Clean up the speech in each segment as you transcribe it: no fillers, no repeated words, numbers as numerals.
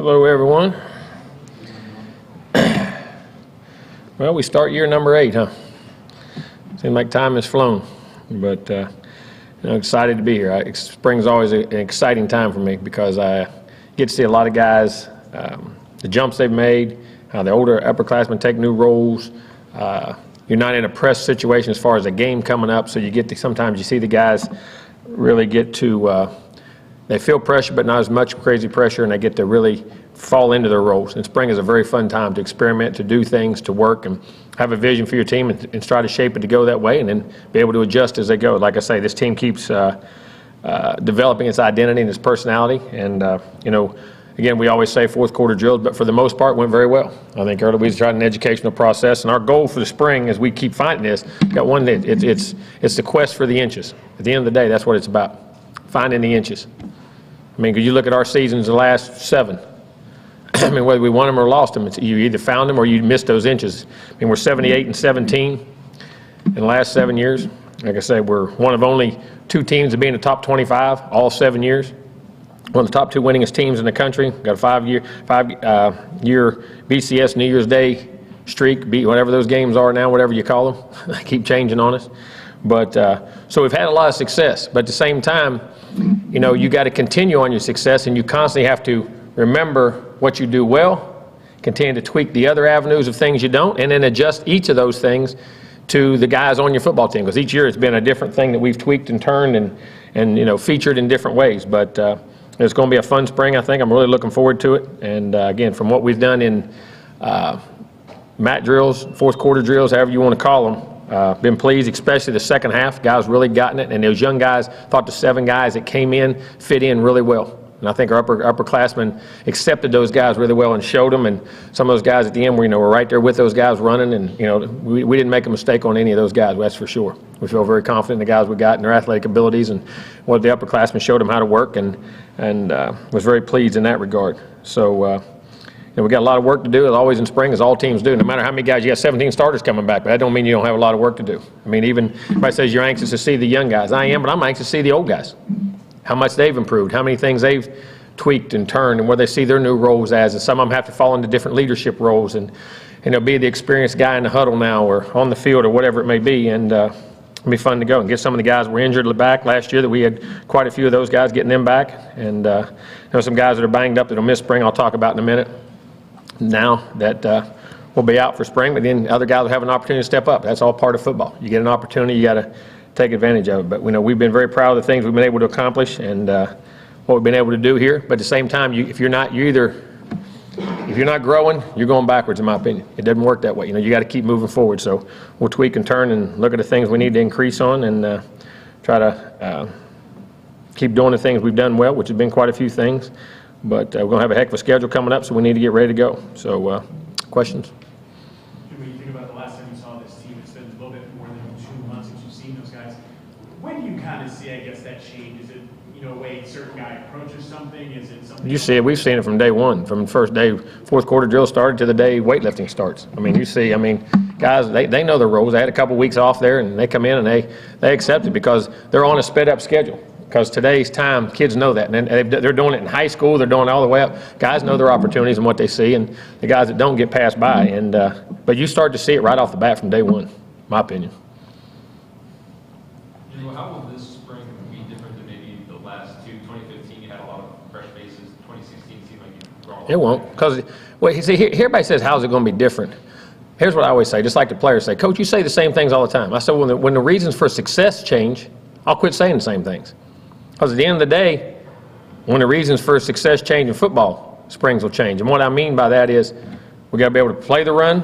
Hello, everyone. Well, we start year number 8, huh? Seems like time has flown, but I'm excited to be here. Spring's always an exciting time for me because I get to see a lot of guys, the jumps they've made, how the older upperclassmen take new roles. You're not in a press situation as far as a game coming up, so you get to, sometimes you see the guys really get to, they feel pressure, but not as much crazy pressure, and they get to really fall into their roles. And spring is a very fun time to experiment, to do things, to work, and have a vision for your team and try to shape it to go that way, and then be able to adjust as they go. Like I say, this team keeps developing its identity and its personality, and you know, again, we always say fourth quarter drills, but for the most part, went very well. I think early we tried an educational process, and our goal for the spring, as we keep finding this, got one. It's the quest for the inches. At the end of the day, that's what it's about, finding the inches. I mean, could you look at our seasons, the last 7? I mean, whether we won them or lost them, you either found them or you missed those inches. I mean, we're 78 and 17 in the last 7 years. Like I say, we're one of only 2 teams to be in the top 25 all 7 years. One of the top 2 winningest teams in the country. Got a 5-year BCS New Year's Day streak, beat whatever those games are now, whatever you call them. They keep changing on us. But so we've had a lot of success. But at the same time, you know, you got to continue on your success, and you constantly have to remember what you do well, continue to tweak the other avenues of things you don't, and then adjust each of those things to the guys on your football team. Because each year it's been a different thing that we've tweaked and turned and you know, featured in different ways. But it's going to be a fun spring, I think. I'm really looking forward to it. And again, from what we've done in mat drills, fourth quarter drills, however you want to call them, been pleased, especially the second half. Guys really gotten it, and those young guys, thought the 7 guys that came in fit in really well. And I think our upperclassmen accepted those guys really well and showed them. And some of those guys at the end were, you know, we're right there with those guys running. And, you know, we didn't make a mistake on any of those guys, that's for sure. We feel very confident in the guys we got and their athletic abilities and what the upperclassmen showed them how to work, and was very pleased in that regard. So, and we got a lot of work to do, as always in spring, as all teams do. No matter how many guys, you got 17 starters coming back, but that don't mean you don't have a lot of work to do. I mean, even everybody says you're anxious to see the young guys. I am, but I'm anxious to see the old guys. How much they've improved, how many things they've tweaked and turned, and where they see their new roles as. And some of them have to fall into different leadership roles, and you know, be the experienced guy in the huddle now, or on the field, or whatever it may be. And it'll be fun to go and get some of the guys that were injured back last year. That we had quite a few of those guys, getting them back, and you know, some guys that are banged up that'll miss spring. I'll talk about in a minute. Now that will be out for spring, but then other guys will have an opportunity to step up. That's all part of football. You get an opportunity, you got to take advantage of it. But you know, we've been very proud of the things we've been able to accomplish, and what we've been able to do here. But at the same time, if you're not growing, you're going backwards, in my opinion. It doesn't work that way. You know, you got to keep moving forward. So we'll tweak and turn and look at the things we need to increase on, and try to keep doing the things we've done well, which has been quite a few things. But we're going to have a heck of a schedule coming up, so we need to get ready to go. So questions? When you think about the last time you saw this team, it's been a little bit more than 2 months since you've seen those guys. When do you kind of see, I guess, that change? Is it, you know, a way a certain guy approaches something? Is it something? You see it. We've seen it from day one, from the first day fourth quarter drill started to the day weightlifting starts. I mean, you see, I mean, guys, they know their roles. They had a couple weeks off there, and they come in and they accept it because they're on a sped up schedule. Because today's time, kids know that, and they're doing it in high school. They're doing it all the way up. Guys know their opportunities and what they see, and the guys that don't get passed by. And but you start to see it right off the bat from day one, in my opinion. You know, how will this spring be different than maybe the last 2? 2015, you had a lot of fresh faces. 2016 seemed like you brought. It won't, because well, you see, everybody says, "How's it going to be different?" Here's what I always say, just like the players say, "Coach, you say the same things all the time." I said, when the reasons for success change, I'll quit saying the same things. Because at the end of the day, when the reasons for success change in football, springs will change. And what I mean by that is, we got to be able to play the run,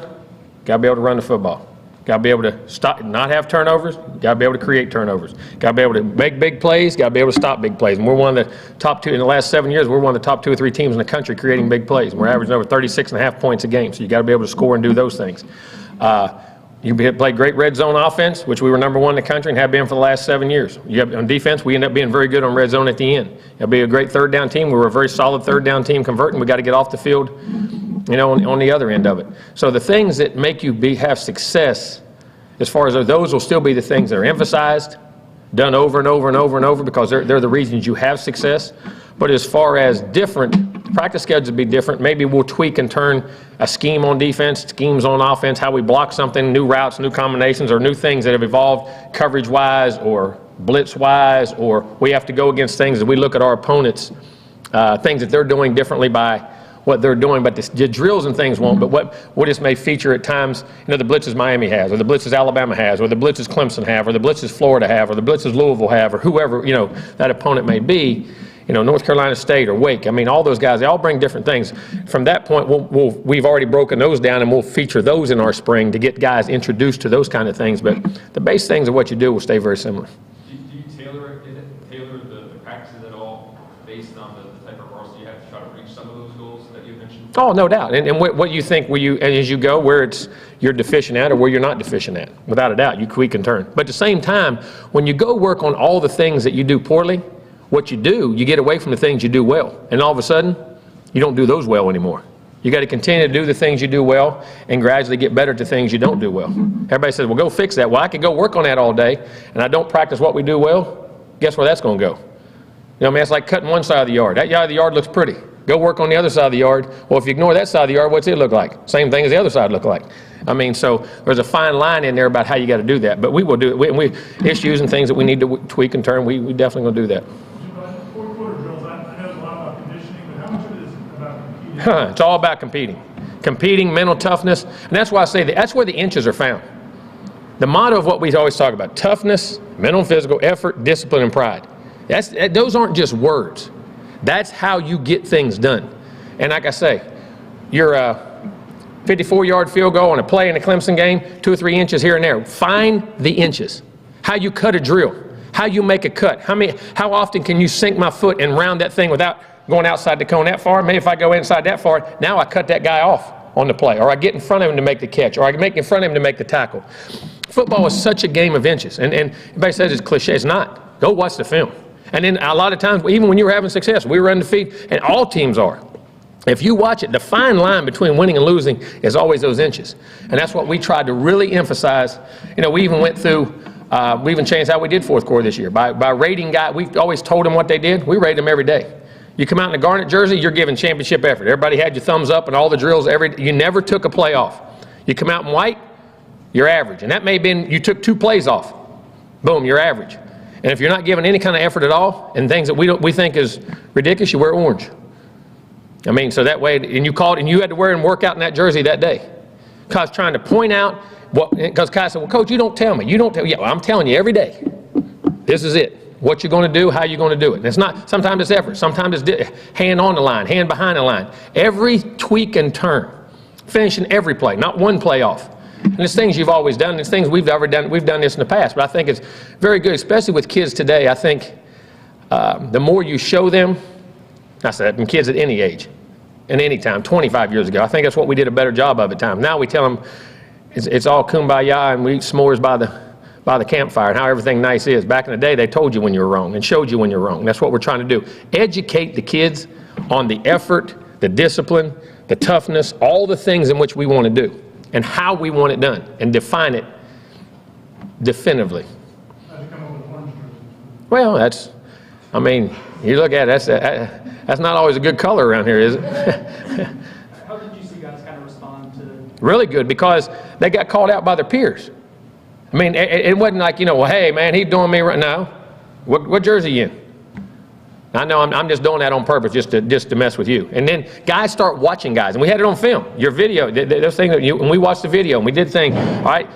got to be able to run the football. Got to be able to stop, not have turnovers, got to be able to create turnovers. Got to be able to make big plays, got to be able to stop big plays. And we're one of the top 2, in the last 7 years, we're one of the top 2 or 3 teams in the country creating big plays. And we're averaging over 36.5 points a game, so you got to be able to score and do those things. You play great red zone offense, which we were #1 in the country and have been for the last 7 years. On defense, we end up being very good on red zone at the end. It'll be a great third down team. We were a very solid third down team converting. We got to get off the field, you know, on the other end of it. So the things that make you have success, as far as those will still be the things that are emphasized, done over and over and over and over, because they're the reasons you have success. But as far as different Practice schedules will be different. Maybe we'll tweak and turn a scheme on defense, schemes on offense, how we block something, new routes, new combinations, or new things that have evolved coverage-wise or blitz-wise, or we have to go against things that we look at our opponents, things that they're doing differently by what they're doing, but the drills and things won't. But what this may feature at times, the blitzes Miami has, or the blitzes Alabama has, or the blitzes Clemson have, or the blitzes Florida have, or the blitzes Louisville have, or whoever, that opponent may be, North Carolina State or Wake. I mean, all those guys, they all bring different things. From that point, we've already broken those down, and we'll feature those in our spring to get guys introduced to those kind of things. But the base things of what you do will stay very similar. Do you tailor the practices at all based on the type of varsity you have to try to reach some of those goals that you mentioned? Oh, no doubt. And what you think, as you go, where you're deficient at or where you're not deficient at, without a doubt, you tweak and turn. But at the same time, when you go work on all the things that you do poorly, what you do, you get away from the things you do well. And all of a sudden, you don't do those well anymore. You got to continue to do the things you do well and gradually get better to things you don't do well. Everybody says, well, go fix that. Well, I could go work on that all day, and I don't practice what we do well. Guess where that's going to go? It's like cutting one side of the yard. That side of the yard looks pretty. Go work on the other side of the yard. Well, if you ignore that side of the yard, what's it look like? Same thing as the other side look like. So there's a fine line in there about how you got to do that. But we will do it. We issues and things that we need to tweak and turn, we definitely going to do that. Fourth quarter drills, I know it's a lot about conditioning, but how much of it is about competing? It's all about competing. Competing, mental toughness, and that's why I say that's where the inches are found. The motto of what we always talk about, toughness, mental and physical, effort, discipline, and pride. Those aren't just words. That's how you get things done. And like I say, your 54-yard field goal on a play in a Clemson game, 2 or 3 inches here and there. Find the inches. How you cut a drill. How you make a cut. How often can you sink my foot and round that thing without going outside the cone that far? Maybe if I go inside that far, now I cut that guy off on the play, or I get in front of him to make the catch, or I make in front of him to make the tackle. Football is such a game of inches, and everybody says it's cliche. It's not. Go watch the film. And then a lot of times, even when you were having success, we were undefeated, and all teams are. If you watch it, the fine line between winning and losing is always those inches. And that's what we tried to really emphasize. We even went through, we even changed how we did fourth quarter this year. By rating guys, we've always told them what they did. We rate them every day. You come out in a Garnet jersey, you're giving championship effort. Everybody had your thumbs up and all the drills. You never took a play off. You come out in white, you're average. And that may have been, you took 2 plays off. Boom, you're average. And if you're not giving any kind of effort at all, and things that we think is ridiculous, you wear orange. So that way, and you had to wear and work out in that jersey that day. Because trying to point out, because Kai said, well, Coach, you don't tell me. You don't tell me. Yeah, well, I'm telling you every day. This is it. What you're going to do, how you're going to do it. And it's not, sometimes it's effort. Sometimes it's hand on the line, hand behind the line. Every tweak and turn. Finishing every play, not one play off. And it's things you've always done. It's things we've ever done. We've done this in the past. But I think it's very good, especially with kids today. I think the more you show them, I said, and kids at any age, and any time, 25 years ago, I think that's what we did a better job of at times. Now we tell them it's all kumbaya and we eat s'mores by the campfire and how everything nice is. Back in the day, they told you when you were wrong and showed you when you're wrong. That's what we're trying to do. Educate the kids on the effort, the discipline, the toughness, all the things in which we want to do and how we want it done and define it definitively. How'd you come up with orange jersey? Well, you look at it, that's not always a good color around here, is it? How did you see guys kind of respond to? Really good, because they got called out by their peers. It wasn't like, well, hey, man, he's doing me right now. What jersey you in? I know I'm just doing that on purpose just to mess with you. And then guys start watching guys, and we had it on film. Your video, those things, and we watched the video, and we did things, all right,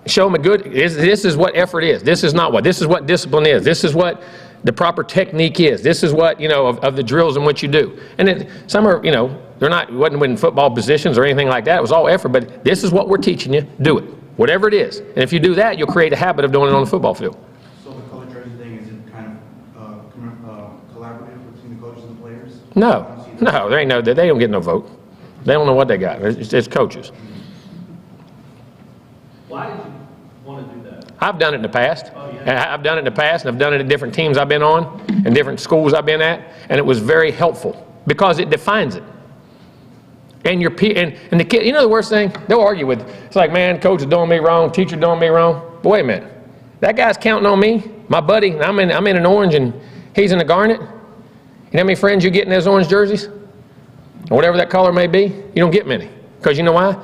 show them this is what effort is. This is not what. This is what discipline is. This is what the proper technique is. This is what, of the drills in which you do. And some are, it wasn't in football positions or anything like that. It was all effort, but this is what we're teaching you. Do it, whatever it is. And if you do that, you'll create a habit of doing it on the football field. So the color jersey thing, is it kind of collaborative between the coaches and the players? No, they don't get no vote. They don't know what they got. It's coaches. Why did you want to do that? I've done it in the past. Oh, yeah. And I've done it in the past, and I've done it at different teams I've been on and different schools I've been at, and it was very helpful because it defines it. And the kid, the worst thing, they'll argue with, it's like, man, coach is doing me wrong, teacher doing me wrong. But wait a minute, that guy's counting on me, my buddy, I'm in an orange and he's in a garnet. You know how many friends you get in those orange jerseys? or whatever that color may be, you don't get many. Because you know why?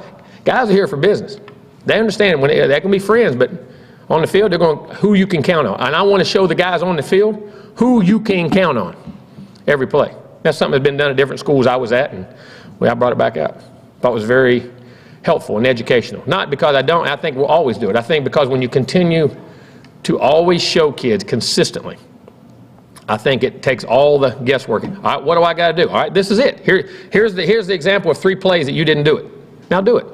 Guys are here for business. They understand when they can be friends, but on the field, they're going who you can count on. And I want to show the guys on the field who you can count on every play. That's something that's been done at different schools I was at, and I brought it back out. Thought it was very helpful and educational. Not because I think we'll always do it. I think because when you continue to always show kids consistently, I think it takes all the guesswork. All right, what do I got to do? All right, this is it. Here's the example of 3 plays that you didn't do it. Now do it.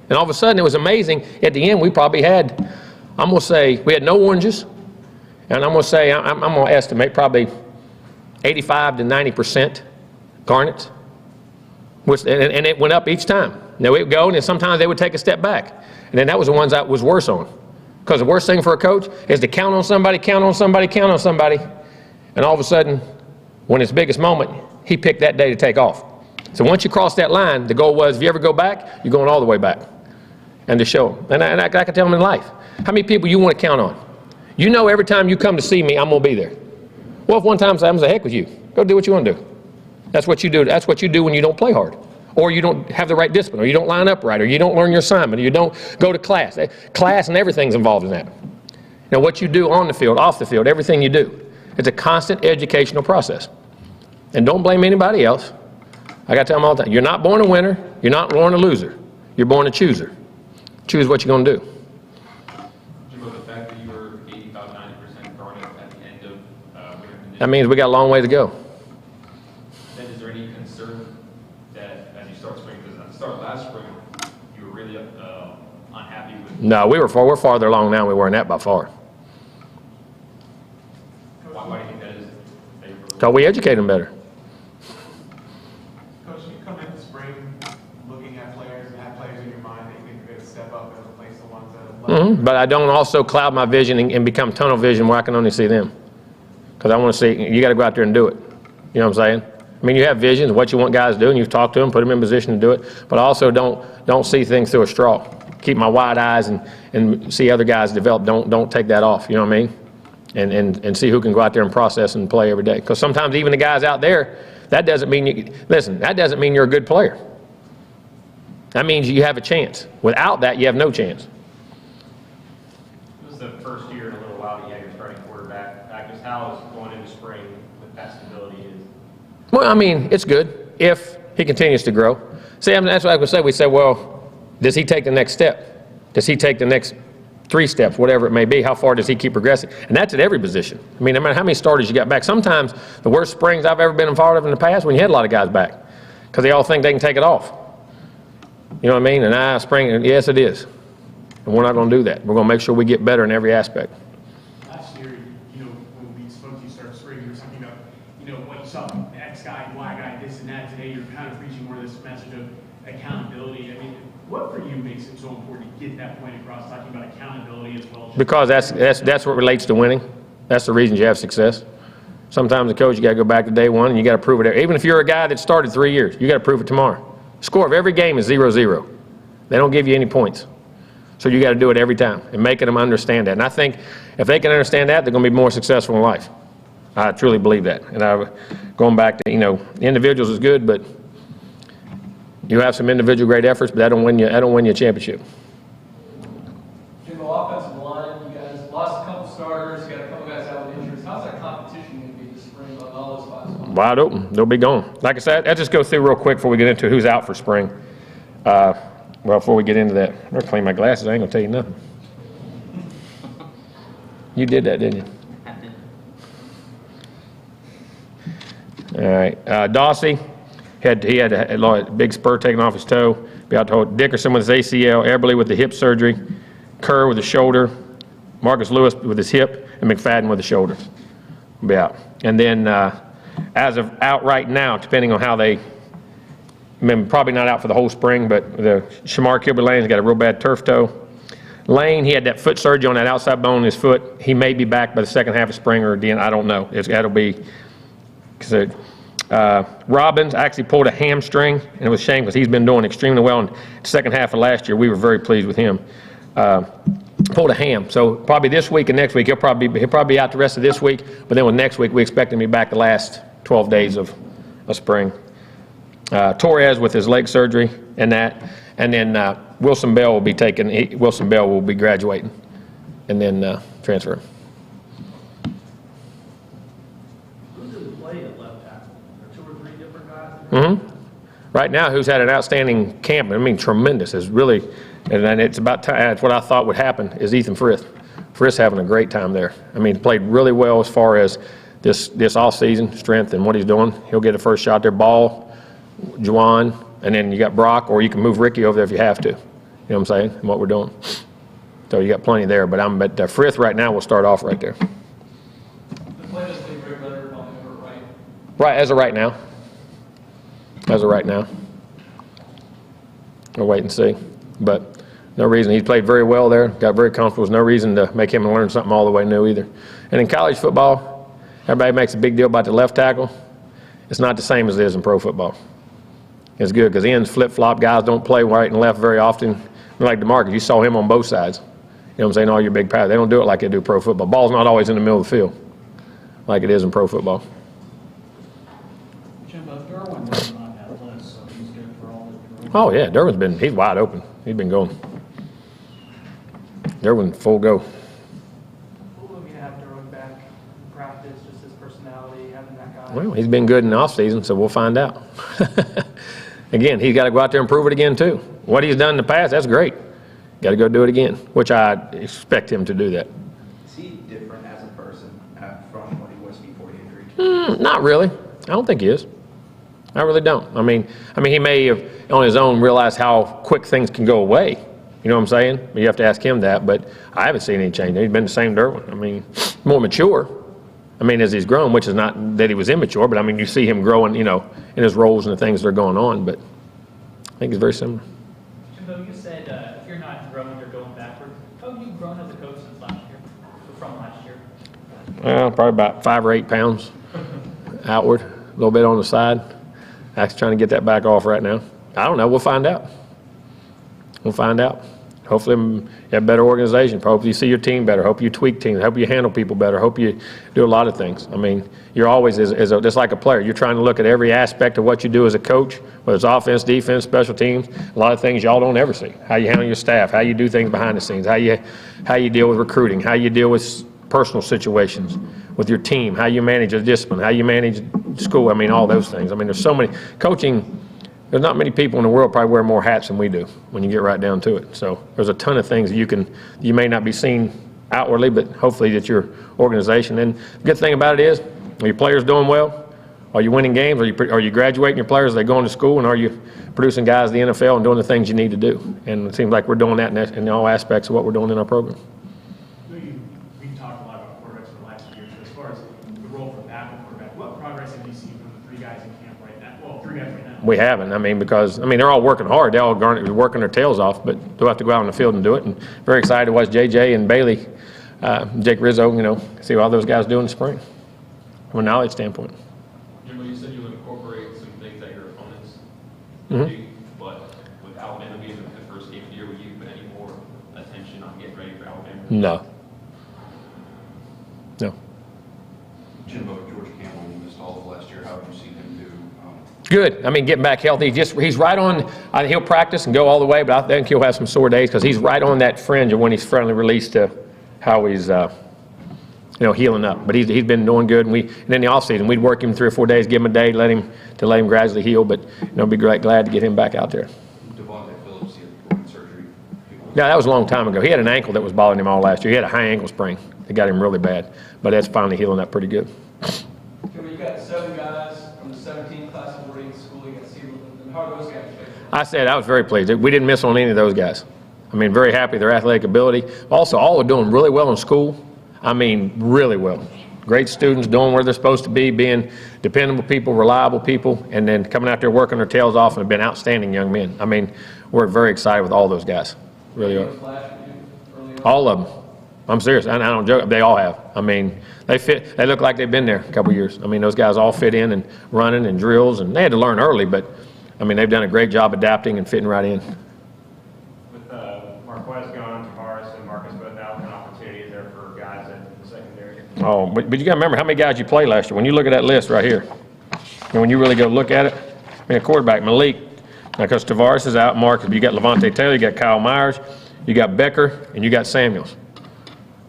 And all of a sudden, it was amazing. At the end, we probably had, I'm going to say, we had no oranges. And I'm going to say, I'm going to estimate probably 85 to 90% garnets. And it went up each time. Now it would go, and then sometimes they would take a step back. And then that was the ones I was worse on. Because the worst thing for a coach is to count on somebody, count on somebody, count on somebody. And all of a sudden, when it's biggest moment, he picked that day to take off. So once you cross that line, the goal was, if you ever go back, you're going all the way back. And to show them. And I can tell them in life. How many people you want to count on? You know every time you come to see me, I'm going to be there. Well, if one time I'm the heck with you, go do what you want to do. That's what you do. That's what you do when you don't play hard. Or you don't have the right discipline, or you don't line up right, or you don't learn your assignment, or you don't go to class. Class and everything's involved in that. Now, what you do on the field, off the field, everything you do, it's a constant educational process. And don't blame anybody else. I got to tell them all the time, you're not born a winner, you're not born a loser, you're born a chooser. Choose what you're going to do. Jimbo, the fact that you were 85, 90% garnet at the end of winter conditions, That means we got a long way to go. then is there any concern that as you start spring, because at the start of last spring, you were really unhappy with? No, we're farther along now than we were in that by far. Why do you think that is? Because we educate them better. Coach, you come into spring looking at players and have players in your mind that you think are going to step up and replace the ones that have left. But I don't also cloud my vision and become tunnel vision where I can only see them. Because I want to see, you got to go out there and do it. You know what I'm saying? I mean, you have visions, what you want guys to do, and you've talked to them, put them in position to do it. But I also don't see things through a straw. Keep my wide eyes and see other guys develop. Don't take that off, you know what I mean? And see who can go out there and process and play every day. Because sometimes even the guys out there, that doesn't mean that doesn't mean you're a good player. That means you have a chance. Without that, you have no chance. This is the first year in a little while that you had your starting quarterback. Just how is going into spring with that stability is? Well, I mean, it's good if he continues to grow. See, I mean, that's what I would say. We say, well, does he take the next step? Does he take the next 3 steps, whatever it may be? How far does he keep progressing? And that's at every position. I mean, no matter how many starters you got back. Sometimes the worst springs I've ever been involved in the past when you had a lot of guys back because they all think they can take it off. You know what I mean? And spring, yes, it is. And we're not going to do that. We're going to make sure we get better in every aspect. Last year, when we spoke to you start spring, you were talking about, what you saw from X guy, Y guy, this and that. Today, you're kind of preaching more of this message of accountability. I mean, what for you makes it so important to get that point across, talking about accountability as well? Because that's what relates to winning. That's the reason you have success. Sometimes the coach, you got to go back to day one and you got to prove it. Even if you're a guy that started 3 years, you got to prove it tomorrow. Score of every game is 0-0. They don't give you any points. So you got to do it every time and making them understand that. And I think if they can understand that, they're going to be more successful in life. I truly believe that. And going back to, individuals is good, but you have some individual great efforts, but that don't win you a championship. Jimbo, offensive line, you guys lost a couple starters, you got a couple guys out with injuries. How's that competition going to be this spring on all those 5 spots? Wide open. They'll be gone. Like I said, I'll just go through real quick before we get into who's out for spring. Well, before we get into that, I'm going to clean my glasses. I ain't going to tell you nothing. You did that, didn't you? All right. Dawsey, he had a big spur taken off his toe. Be out to hold. Dickerson with his ACL. Eberle with the hip surgery. Kerr with the shoulder. Marcus Lewis with his hip. And McFadden with the shoulder. Be out. And then as of out right now, depending on how they, probably not out for the whole spring, but the Shamar Kilby-Lane's got a real bad turf toe. Lane, he had that foot surgery on that outside bone in his foot. He may be back by the second half of spring or the end. I don't know. That'll be. Robbins actually pulled a hamstring, and it was a shame because he's been doing extremely well in the second half of last year. We were very pleased with him. Pulled a ham, so probably this week and next week he'll probably be out the rest of this week. But then with next week we expect him to be back the last 12 days of spring. Torres with his leg surgery and that. And then Wilson Bell will be Wilson Bell will be graduating and then transfer. Who do we play at left tackle? Are 2 or 3 different guys? Mm-hmm. Right now, who's had an outstanding camp, I mean, tremendous, is really, and it's about time, that's what I thought would happen, is Ethan Frith. Frith's having a great time there. I mean, played really well as far as this offseason strength and what he's doing. He'll get a first shot there. Ball, Juwan, and then you got Brock, or you can move Ricky over there if you have to. You know what I'm saying? And what we're doing. So you got plenty there, but Frith right now will start off right there. The play is being very better on the right. Right, as of right now. As of right now. We'll wait and see. But no reason. He's played very well there, got very comfortable. There's no reason to make him learn something all the way new either. And in college football, everybody makes a big deal about the left tackle. It's not the same as it is in pro football. It's good because ends flip-flop. Guys don't play right and left very often. Like DeMarcus, you saw him on both sides. You know what I'm saying? All your big power. They don't do it like they do pro football. Ball's not always in the middle of the field like it is in pro football. Jimbo, Derwin was on that list, so he's good for all the. Oh, yeah. He's wide open. He's been going. Derwin, full go. Cool of you to have Derwin back in practice, just his personality, having that guy. Well, he's been good in the offseason, so we'll find out. Again, he's got to go out there and prove it again, too. What he's done in the past, that's great. Got to go do it again, which I expect him to do that. Is he different as a person from what he was before the injury? Not really. I don't think he is. I really don't. I mean, he may have on his own realized how quick things can go away. You know what I'm saying? You have to ask him that, but I haven't seen any change. He's been the same Derwin. I mean, more mature. I mean, as he's grown, which is not that he was immature, but I mean, you see him growing, you know, in his roles and the things that are going on, but I think it's very similar. Jimbo, you said if you're not growing, you're going backward. How have you grown as a coach since last year, or from last year? Well, probably about 5 or 8 pounds outward, a little bit on the side. Actually trying to get that back off right now. I don't know. We'll find out. We'll find out. Hopefully you have better organization. Hopefully you see your team better. Hope you tweak teams. Hope you handle people better. Hope you do a lot of things. I mean, you're always, just like a player, you're trying to look at every aspect of what you do as a coach, whether it's offense, defense, special teams, a lot of things y'all don't ever see. How you handle your staff, how you do things behind the scenes, how you deal with recruiting, how you deal with personal situations with your team, how you manage the discipline, how you manage school. I mean, all those things. I mean, there's so many. Coaching, there's not many people in the world probably wear more hats than we do when you get right down to it. So there's a ton of things you may not be seen outwardly, but hopefully that your organization. And the good thing about it is, are your players doing well? Are you winning games? Are you graduating your players? Are they going to school? And are you producing guys in the NFL and doing the things you need to do? And it seems like we're doing that in all aspects of what we're doing in our program. We've talked a lot about quarterbacks for the last few years, but as far as the role for backup quarterback, what progress have you seen from the 3 guys in camp right now? Well, 3 guys right now. We haven't. I mean, because they're all working hard. They're all working their tails off, but they'll have to go out on the field and do it. And very excited to watch JJ and Bailey, Jake Rizzo, see what all those guys do in the spring from a knowledge standpoint. Jimbo, you said you would incorporate some things that your opponents Mhm. do, but with Alabama being the first game of the year, would you put any more attention on getting ready for Alabama? No. Jimbo, George Campbell, you missed all of last year. How have you seen him do? Good. Getting back healthy. He's right on. He'll practice and go all the way, but I think he'll have some sore days because he's right on that fringe of when he's finally released to how he's, healing up. But he's been doing good. And in the offseason, we'd work him 3 or 4 days, give him a day, let him gradually heal. But be glad to get him back out there. Devontae Phillips, he had surgery. Yeah, that was a long time ago. He had an ankle that was bothering him all last year. He had a high ankle sprain. It got him really bad. But that's finally healing up pretty good. Jimbo, you got 7 guys from the 17th class of boarding school. You got to see them. How are those guys shaping? I said I was very pleased. We didn't miss on any of those guys. Very happy their athletic ability. Also, all are doing really well in school. Really well. Great students, doing where they're supposed to be, being dependable people, reliable people, and then coming out there working their tails off and have been outstanding young men. We're very excited with all those guys. Really are. All of them. I'm serious. I don't joke. They all have. They fit. They look like they've been there a couple years. Those guys all fit in and running and drills, and they had to learn early, but they've done a great job adapting and fitting right in. With Marquez going, Tavares and Marcus both out, an opportunity is there for guys at the secondary? Oh, but you got to remember how many guys you played last year. When you look at that list right here, and when you really go look at it, I mean, a quarterback, Malik, because Tavares is out, Mark, you got Levante Taylor, you got Kyle Myers, you got Becker, and you got Samuels.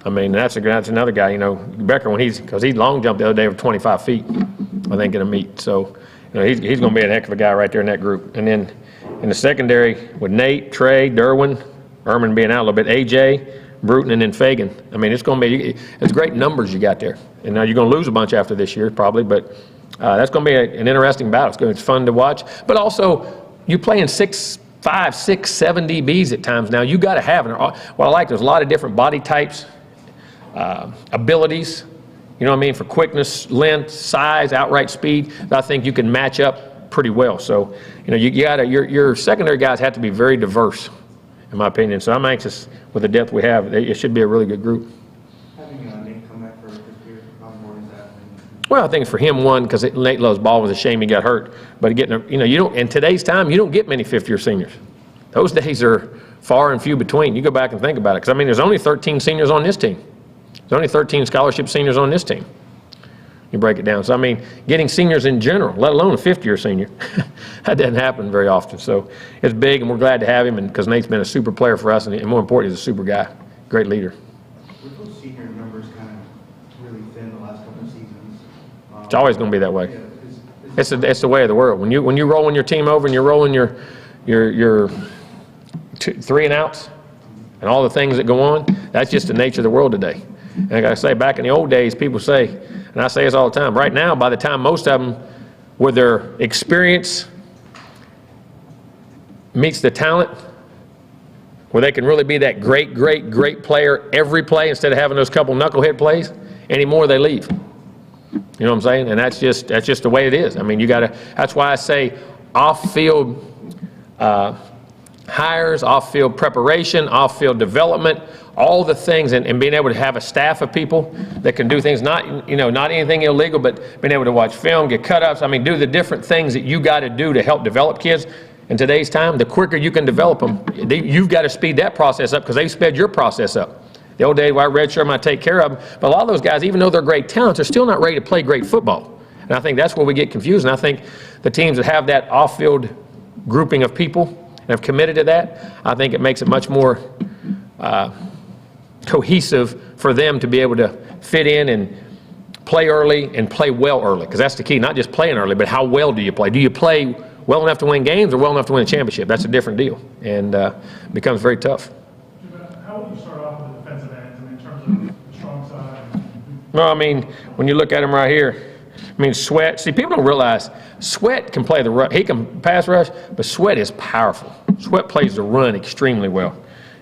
I mean, that's another guy, you know, Becker, because he long jumped the other day over 25 feet, I think, in a meet. So, you know, he's going to be a heck of a guy right there in that group. And then in the secondary with Nate, Trey, Derwin, Ehrman being out a little bit, AJ, Bruton, and then Fagan. I mean, it's great numbers you got there. And now you're going to lose a bunch after this year, probably, but that's going to be an interesting battle. It's fun to watch. But also, you playing 5, 6, 7 DBs at times now. You got to have it. What I like, there's a lot of different body types, abilities, you know what I mean, for quickness, length, size, outright speed. I think you can match up pretty well. So, you know, your secondary guys have to be very diverse, in my opinion. So I'm anxious with the depth we have. It should be a really good group. Having Nate come back for this year, how important is that? Well, I think it's for him, one, because Nate loves ball. It was a shame he got hurt. But in today's time, you don't get many fifth-year seniors. Those days are far and few between. You go back and think about it. Because, I mean, there's only 13 seniors on this team. There's only 13 scholarship seniors on this team. You break it down. So, I mean, getting seniors in general, let alone a fifth-year senior, that doesn't happen very often. So it's big, and we're glad to have him, because Nate's been a super player for us, and more important, he's a super guy, great leader. With those senior numbers kind of really thin the last couple of seasons. It's always going to be that way. Yeah, It's the way of the world. When you're rolling your team over and you're rolling your 3 and outs and all the things that go on, that's just the nature of the world today. And like I say, back in the old days, people say, and I say this all the time, right now, by the time most of them, with their experience meets the talent, where they can really be that great, great, great player every play instead of having those couple knucklehead plays, anymore they leave. You know what I'm saying? And that's just the way it is. I mean, that's why I say off-field hires, off-field preparation, off-field development, all the things, and being able to have a staff of people that can do things, not anything illegal, but being able to watch film, get cut-ups, I mean, do the different things that you got to do to help develop kids. In today's time, the quicker you can develop them, you've got to speed that process up, because they've sped your process up. The old days, well, I redshirt them, I take care of them. But a lot of those guys, even though they're great talents, they're still not ready to play great football. And I think that's where we get confused. And I think the teams that have that off-field grouping of people and have committed to that, I think it makes it much more cohesive for them to be able to fit in and play early and play well early. Because that's the key, not just playing early, but how well do you play? Do you play well enough to win games or well enough to win a championship? That's a different deal, and it becomes very tough. How would you start off with the defensive ends, I mean, in terms of the strong side? Well, I mean, when you look at him right here, I mean, Sweat, see, people don't realize Sweat can play the run, he can pass rush, but Sweat is powerful. Sweat plays the run extremely well.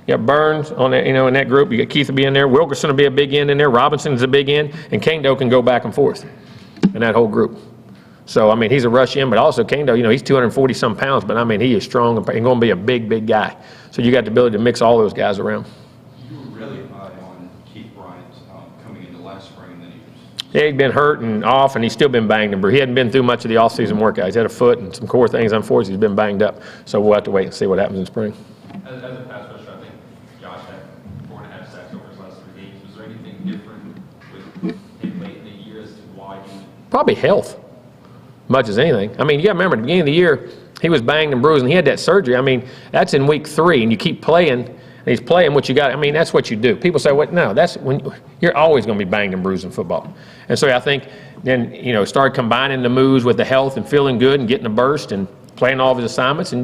You got Burns on that, in that group. You got Keith will be in there. Wilkerson will be a big end in there. Robinson is a big end, and Kendo can go back and forth in that whole group. So, I mean, he's a rush in, but also Kendo, he's 240-some pounds, but, I mean, he is strong and going to be a big, big guy. So you got the ability to mix all those guys around. You were really high on Keith Bryant coming into last spring, and then he was... Yeah, he'd been hurt and off, and he's still been banged and bruised. He hadn't been through much of the off-season workout. He's had a foot and some core things. Unfortunately, he's been banged up. So we'll have to wait and see what happens in spring. As a pass rusher, I think Josh had 4.5 sacks over his last 3 games. Was there anything different with him late in the year as to why he... Probably health, much as anything. I mean, you got to remember, at the beginning of the year, he was banged and bruised, and he had that surgery. I mean, that's in week 3, and you keep playing, and he's playing what you got. I mean, that's what you do. People say, "What? No, that's when you're always going to be banged and bruised in football." And so I think then, started combining the moves with the health and feeling good and getting a burst and playing all of his assignments and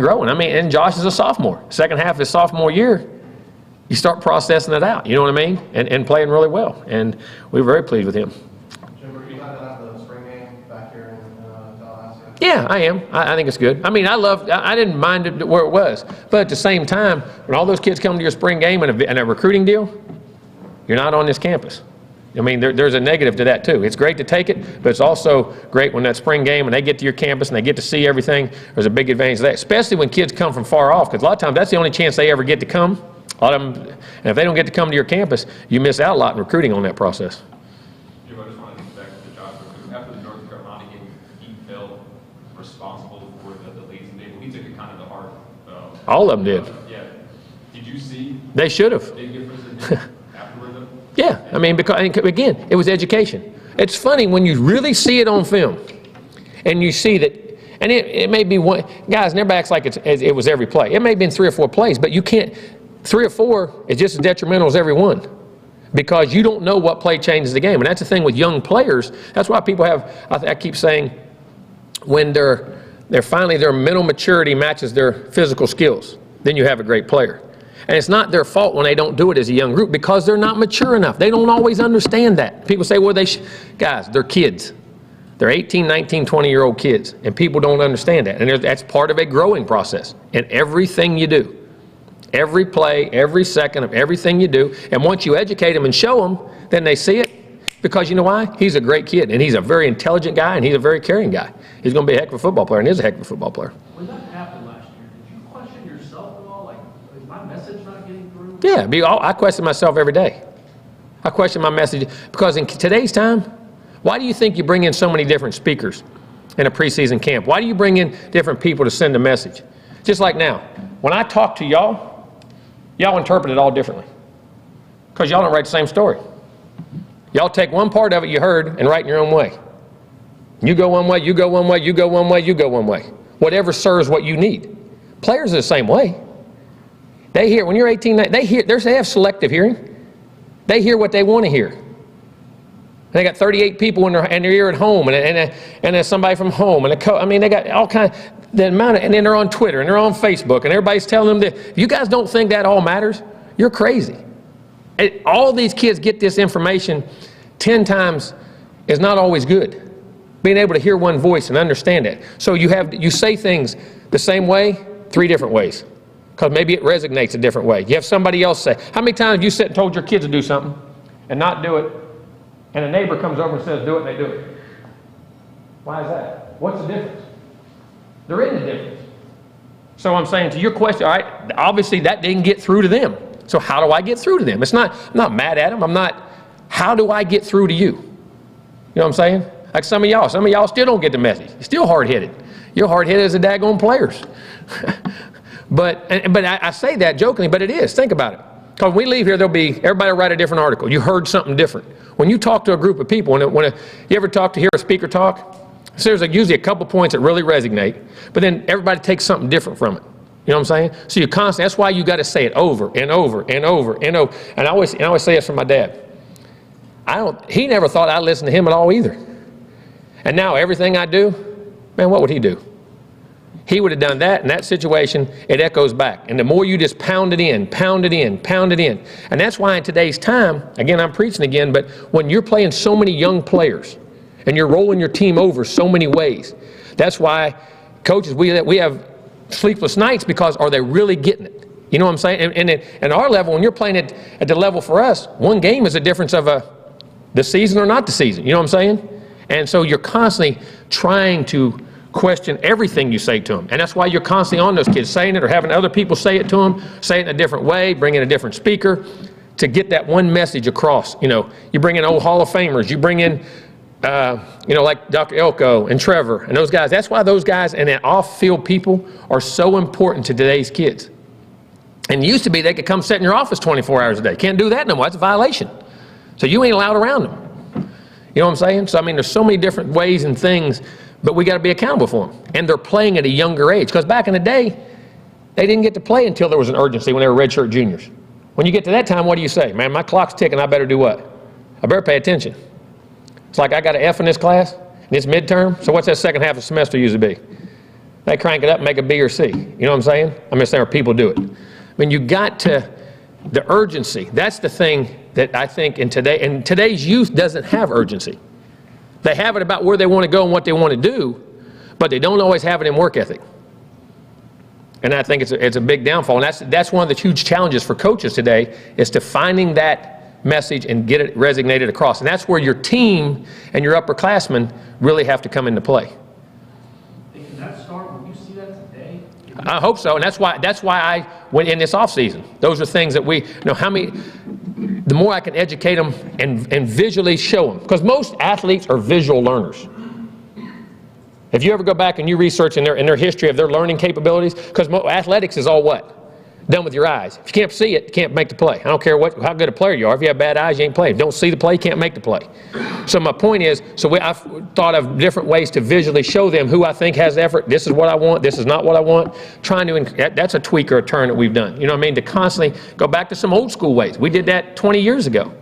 growing. I mean, and Josh is a sophomore. Second half of his sophomore year, you start processing it out, you know what I mean? And playing really well. And we're very pleased with him. Jimbo, you had the spring game back here in Tallahassee? Yeah, I am. I think it's good. I mean, I didn't mind it where it was. But at the same time, when all those kids come to your spring game and a recruiting deal, you're not on this campus. I mean, there's a negative to that too. It's great to take it, but it's also great when that spring game and they get to your campus and they get to see everything. There's a big advantage to that, especially when kids come from far off, because a lot of times that's the only chance they ever get to come. A lot of them, and if they don't get to come to your campus, you miss out a lot in recruiting on that process. Jim, I just wanted to get back to Josh. After the North Carolina game, he felt responsible for the leads and he took it kind of to heart. All of them did. Yeah. Did you see? They should have. Big difference in him afterward though? Yeah, I mean, because, again, it was education. It's funny when you really see it on film and you see that, And it may be one, guys, never acts like it was every play. It may have been 3 or 4 plays, but you can't, 3 or 4 is just as detrimental as every one, because you don't know what play changes the game. And that's the thing with young players. That's why people have, I keep saying, when they're finally, their mental maturity matches their physical skills, then you have a great player. And it's not their fault when they don't do it as a young group, because they're not mature enough. They don't always understand that. People say, well, guys, they're kids. They're 18, 19, 20-year-old kids, and people don't understand that. And that's part of a growing process in everything you do. Every play, every second of everything you do. And once you educate them and show them, then they see it. Because you know why? He's a great kid, and he's a very intelligent guy, and he's a very caring guy. He's going to be a heck of a football player, and is a heck of a football player. When that happened last year, did you question yourself at all? Like, is my message not getting through? Yeah, I question myself every day. I question my message, because in today's time, why do you think you bring in so many different speakers in a preseason camp? Why do you bring in different people to send a message? Just like now, when I talk to y'all, y'all interpret it all differently, because y'all don't write the same story. Y'all take one part of it you heard and write in your own way. You go one way, you go one way, you go one way, you go one way. Whatever serves what you need. Players are the same way. They hear, when you're 18, they have selective hearing. They hear what they want to hear. They got 38 people in their ear at home, and there's somebody from home, and I mean, they got all kinds, the amount of, and then they're on Twitter, and they're on Facebook, and everybody's telling them that. If you guys don't think that all matters, you're crazy. All these kids get this information 10 times is not always good. Being able to hear one voice and understand it. So you say things the same way, 3 different ways. Because maybe it resonates a different way. You have somebody else say, how many times have you sat and told your kids to do something and not do it, and a neighbor comes over and says, do it, and they do it? Why is that? What's the difference? There isn't a difference. So I'm saying to your question, all right, obviously that didn't get through to them. So how do I get through to them? I'm not mad at them. How do I get through to you? You know what I'm saying? Like some of y'all still don't get the message. You're still hard-headed. You're hard-headed as the daggone players. But I say that jokingly, but it is. Think about it. Because when we leave here, everybody will write a different article. You heard something different. When you talk to a group of people, you ever hear a speaker talk? So there's usually a couple points that really resonate, but then everybody takes something different from it. You know what I'm saying? So you constantly, that's why you got to say it over and over and over and over. And I always say this from my dad. He never thought I'd listen to him at all either. And now everything I do, man, what would he do? He would have done that in that situation, it echoes back. And the more you just pound it in, pound it in, pound it in. And that's why in today's time, again, I'm preaching again, but when you're playing so many young players and you're rolling your team over so many ways, that's why coaches, we have sleepless nights, because are they really getting it? You know what I'm saying? And at our level, when you're playing it at the level for us, one game is a difference of the season or not the season. You know what I'm saying? And so you're constantly trying to question everything you say to them. And that's why you're constantly on those kids, saying it or having other people say it to them, say it in a different way, bring in a different speaker to get that one message across. You know, you bring in old Hall of Famers, you bring in like Dr. Elko and Trevor and those guys. That's why those guys and that off-field people are so important to today's kids. And it used to be they could come sit in your office 24 hours a day. Can't do that no more. That's a violation. So you ain't allowed around them. You know what I'm saying? So, I mean, there's so many different ways and things, but we got to be accountable for them. And they're playing at a younger age. Because back in the day, they didn't get to play until there was an urgency when they were redshirt juniors. When you get to that time, what do you say? Man, my clock's ticking. I better do what? I better pay attention. It's like I got an F in this class, and it's midterm, so what's that second half of the semester usually be? They crank it up and make a B or C. You know what I'm saying? I'm just saying where people do it. I mean, you got to, the urgency, that's the thing that I think and today's youth doesn't have urgency. They have it about where they want to go and what they want to do, but they don't always have it in work ethic. And I think it's a big downfall. And that's one of the huge challenges for coaches today, is to finding that message and get it resonated across. And that's where your team and your upperclassmen really have to come into play. Can that start when you see that today? I hope so, and that's why I went in this off season. Those are things that the more I can educate them and visually show them, because most athletes are visual learners. If you ever go back and you research in their history of their learning capabilities, because athletics is all what? Done with your eyes. If you can't see it, you can't make the play. I don't care how good a player you are. If you have bad eyes, you ain't playing. If you don't see the play, you can't make the play. So my point is, I've thought of different ways to visually show them who I think has effort. This is what I want. This is not what I want. That's a tweak or a turn that we've done. You know what I mean? To constantly go back to some old school ways. We did that 20 years ago.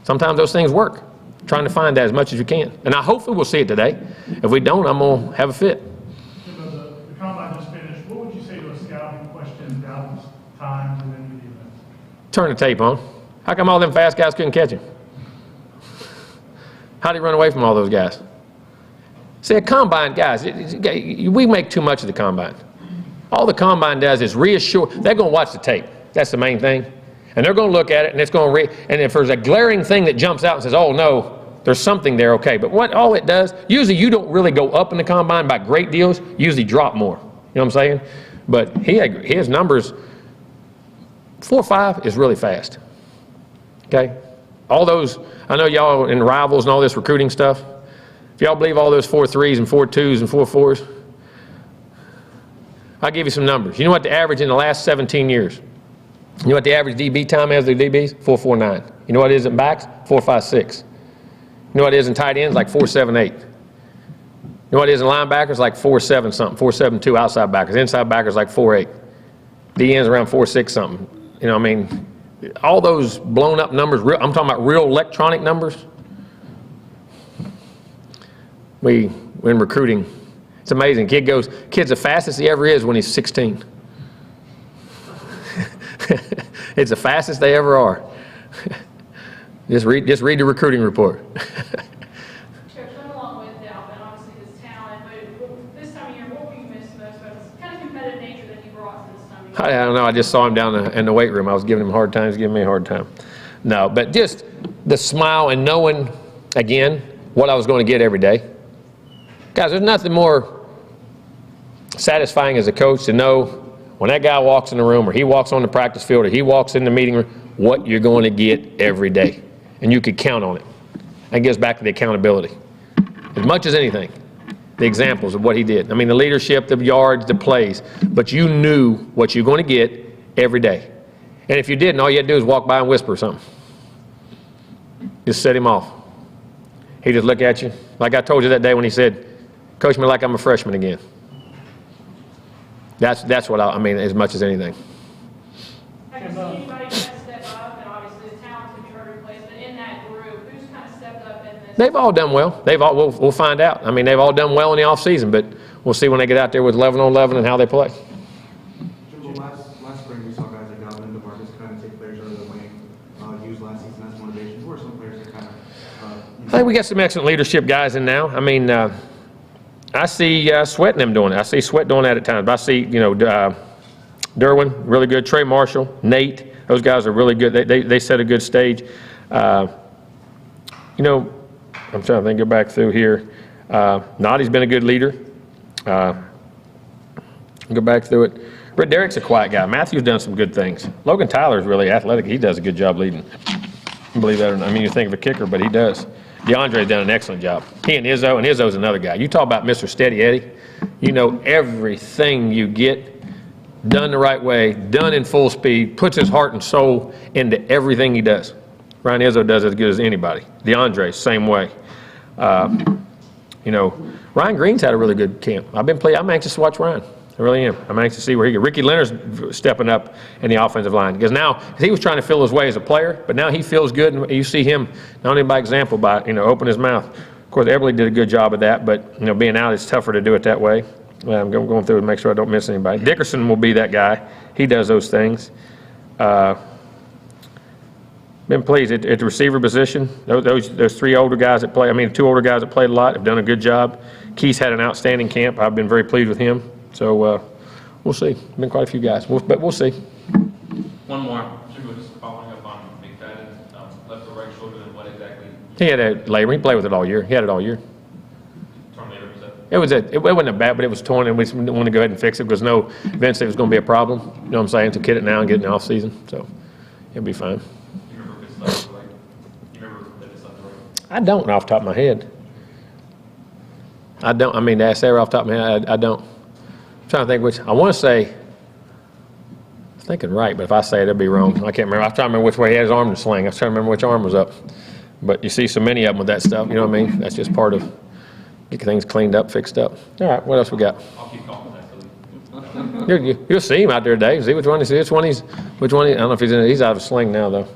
Sometimes those things work. Trying to find that as much as you can. And I hopefully we'll see it today. If we don't, I'm going to have a fit. The combine just finished. What would you say to a scouting question, Dalvin's times and any of the events? Turn the tape on. How come all them fast guys couldn't catch him? How did he run away from all those guys? See, a combine, guys, we make too much of the combine. All the combine does is reassure. They're going to watch the tape. That's the main thing. And they're going to look at it, and it's going to and if there's a glaring thing that jumps out and says, oh, no, there's something there, okay. But all it does, usually you don't really go up in the combine by great deals. You usually drop more. You know what I'm saying? But his numbers, 4.5 is really fast. Okay? All those, I know y'all in rivals and all this recruiting stuff. If y'all believe all those 4.3s and 4.2s and 4.4s, I'll give you some numbers. You know what the average in the last 17 years? You know what the average DB time is, the DBs? 4.49. You know what it is in backs? 4.56. You know what it is in tight ends? Like 4.78. You know what it is in linebackers? Like 4.7 something, 4.72 outside backers. Inside backers like 4.8. D ends around 4.6 something. You know what I mean? All those blown up numbers, I'm talking about real electronic numbers. When recruiting, it's amazing. Kid's the fastest he ever is when he's 16. It's the fastest they ever are. Just read the recruiting report. Coach, I'm along with Dalvin, obviously his talent, but this time of year, what will you miss most about this kind of competitive nature that he brought to this time of year? I don't know. I just saw him down in the weight room. I was giving him a hard time. He was giving me a hard time. No, but just the smile and knowing, again, what I was going to get every day. Guys, there's nothing more satisfying as a coach to know when that guy walks in the room or he walks on the practice field or he walks in the meeting room, what you're going to get every day. And you could count on it. That gets back to the accountability. As much as anything, the examples of what he did. I mean, the leadership, the yards, the plays. But you knew what you're going to get every day. And if you didn't, all you had to do is walk by and whisper something. Just set him off. He'd just look at you. Like I told you that day when he said, coach me like I'm a freshman again. That's what I mean, as much as anything. Have you seen anybody kind of step up, and obviously the talent's going to be hard to replace, but in that group, who's kind of stepped up in this? They've all done well. We'll find out. I mean, they've all done well in the offseason, but we'll see when they get out there with 11 on 11 and how they play. Jimbo, last spring we saw guys like Dalvin and DeMarcus kind of take players out of the lane, use last season as motivation. Who are some players that kind of? I think we got some excellent leadership guys in now. I mean, I see Sweat and them doing it. I see Sweat doing that at times. But I see, Derwin, really good. Trey Marshall, Nate, those guys are really good. They set a good stage. I'm trying to think, go back through here. Noddy's been a good leader. Go back through it. Britt Derrick's a quiet guy. Matthew's done some good things. Logan Tyler's really athletic. He does a good job leading. Believe that or not. I mean, you think of a kicker, but he does. DeAndre's done an excellent job. He and Izzo's another guy. You talk about Mr. Steady Eddie. You know everything you get done the right way, done in full speed, puts his heart and soul into everything he does. Ryan Izzo does as good as anybody. DeAndre, same way. Ryan Green's had a really good camp. I'm anxious to watch Ryan. I really am. I'm anxious to see where he goes. Ricky Leonard's stepping up in the offensive line because now he was trying to feel his way as a player, but now he feels good, and you see him not only by example, by open his mouth. Of course, Everly did a good job of that, but being out, it's tougher to do it that way. I'm going through and make sure I don't miss anybody. Dickerson will be that guy. He does those things. Been pleased at the receiver position. Those three older guys that play. I mean, two older guys that played a lot have done a good job. Keith's had an outstanding camp. I've been very pleased with him. So we'll see. Been quite a few guys, but we'll see. One more. Jimbo, just following up on McFadden, left or right shoulder, and what exactly? He had a labrum. He played with it all year. He had it all year. Torn labrum, is that? It wasn't a bad, but it was torn, and we just didn't want to go ahead and fix it because eventually it was going to be a problem. You know what I'm saying? To get it now and get it in the off season, so it'll be fine. You remember if it's left or right? You remember that it's left or right? I don't off the top of my head. I don't. I mean, to ask Sarah off the top of my head, I don't. I'm trying to think which. I want to say. I thinking right, but if I say it, it'll be wrong. I can't remember. I was trying to remember which way he had his arm to sling. I was trying to remember which arm was up. But you see so many of them with that stuff, you know what I mean? That's just part of getting things cleaned up, fixed up. All right, what else we got? I'll keep calling that. You'll see him out there today. See which one he, I don't know if he's out of a sling now, though.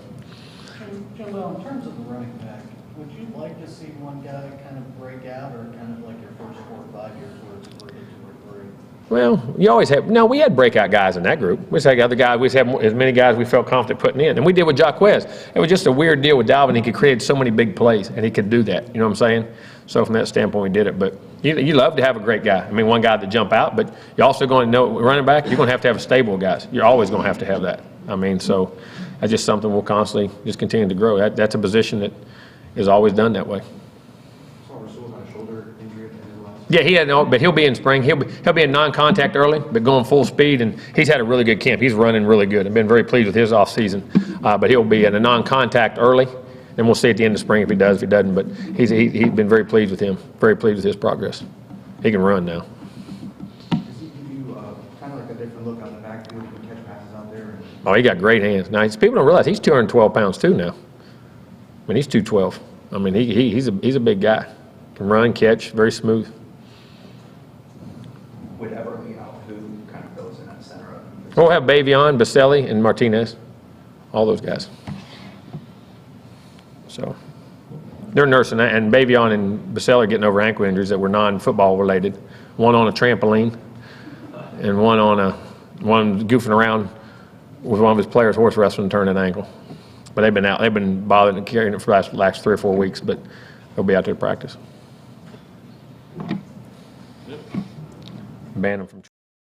Jimbo, in terms of the running back, would you like to see one guy kind of break out, or kind of like your first 4 or 5 years where it's 3 or 3? Well, you always have, no, we had breakout guys in that group. We just had other guys, we just had as many guys we felt confident putting in. And we did with Jaquez. It was just a weird deal with Dalvin. He could create so many big plays, and he could do that. You know what I'm saying? So from that standpoint, we did it. But you love to have a great guy. I mean, one guy to jump out, but you're also going to know, running back, you're going to have a stable guys. You're always going to have that. I mean, so that's just something we'll constantly just continue to grow. That's a position that is always done that way. Saw Rasul had a shoulder injury at the end of the last. Yeah, he had no, but he'll be in spring. He'll be in non-contact early, but going full speed, and he's had a really good camp. He's running really good. I've been very pleased with his off season. But he'll be in a non-contact early, and we'll see at the end of spring if he does, if he doesn't. But he's been very pleased with him. Very pleased with his progress. He can run now. Does he give you kind of like a different look on the backfield? You can catch passes out there. And Oh, he got great hands. Now, people don't realize he's 212 pounds too now. I mean, he's 212. I mean, he's a big guy. Can run, catch, very smooth. Would ever be out who kind of goes in that center of We'll have Bavion, Baselli, and Martinez. All those guys. So they're nursing that, and Bavion and Baselli are getting over ankle injuries that were non-football related. One on a trampoline, and one goofing around with one of his players horse wrestling and turned an ankle. But they've been out. They've been bothering and carrying it for the last 3 or 4 weeks, but they'll be out there to practice. Ban them from